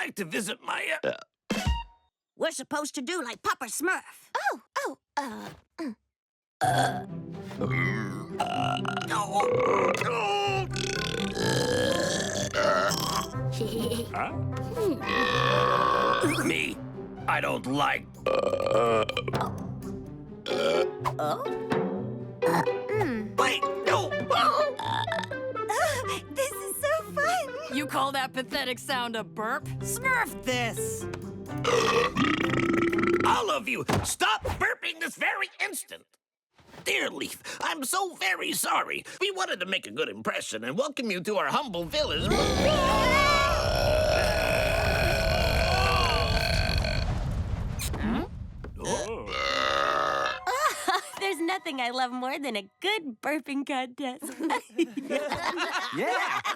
like to visit my... We're supposed to do like Papa Smurf. Me, I don't like... Wait, no! This is so fun. You call that pathetic sound a burp? Smurf this! All of you, stop burping this very instant! Dear Leaf, I'm so very sorry. We wanted to make a good impression and welcome you to our humble village. There's nothing I love more than a good burping contest. Yeah,